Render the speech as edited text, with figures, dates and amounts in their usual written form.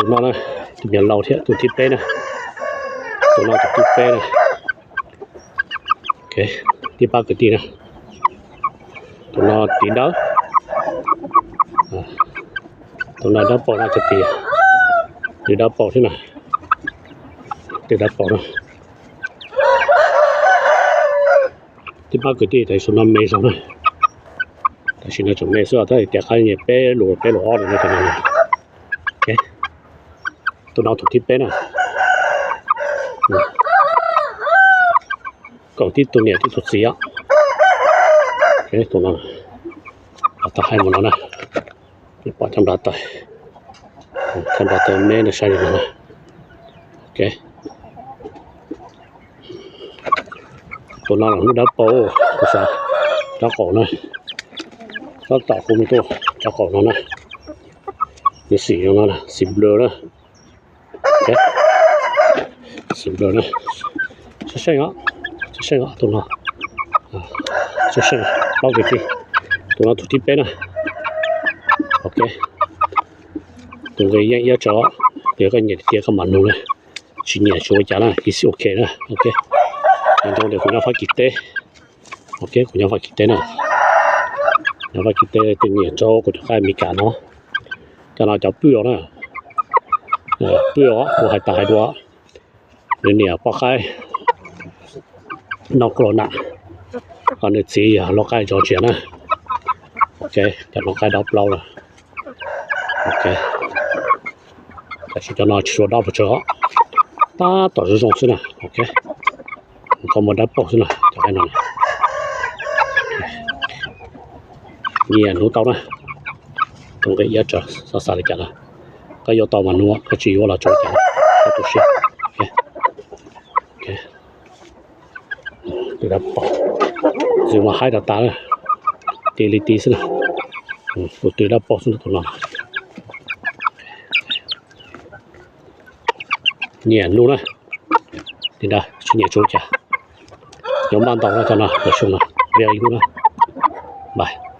tụi nó này tụi nhà lâu thế tụi thịt bé này tụi nó tụi thịt bé này ok đi ba cái tí này tụi nó tí đó tụi nó đã bỏ ra cái tí thì đã bỏ thế này thì đã bỏ rồi đi ba cái tí thì tụi nó mê xong rồi但是呢，就没说他点开你白萝的那个呢。OK， 都拿土地白呢。搞啲多年啲土地啊。OK， 都拿，打开门了呢，你把他们打开，他们打没那啥人了呢。OK， 都拿了你打包，不是，打好呢。nó tạo không to cho cỏ nó này nó xỉ nó này xỉ blur đó ok xỉ blur này sẽ đó tụi nó sẽ bao cái gì tụi nó tụi tiếp bên này ok tụi cái yang cho để cái nhiệt địa cái mặt luôn này chỉ nhiệt cho cái này is ok nè ok anh trong để cũng nó phải kịp tê ok cũng nó phải kịp tê nè nó phải kita tinggi cho của cái mi cả nó cái nào cho bưởi nữa bưởi của hai ta hai đua nên nhiều bao cái nó còn nè còn được gì nó cái cho chuyện nè ok cho nó cái đọc lâu rồi ok cái cho nó cho đọc cho ta tổ chức xong nè ok còn một đáp bộ nè cho cái này nhiều nấu tàu này, trong cái giá trị sao để chả là cái yếu tàu mà nấu cái chỉ là cho chả cái tổ chức, ok, để đáp bỏ, dùng mà hai đợt ta này, để lấy tí xin này, để đáp bỏ xin tụi nó, nhiều nấu này, thì đây, chỉ nhiều cho chả, nhóm ban tàu này cho nó, để xuống này, về ý nữa, bye.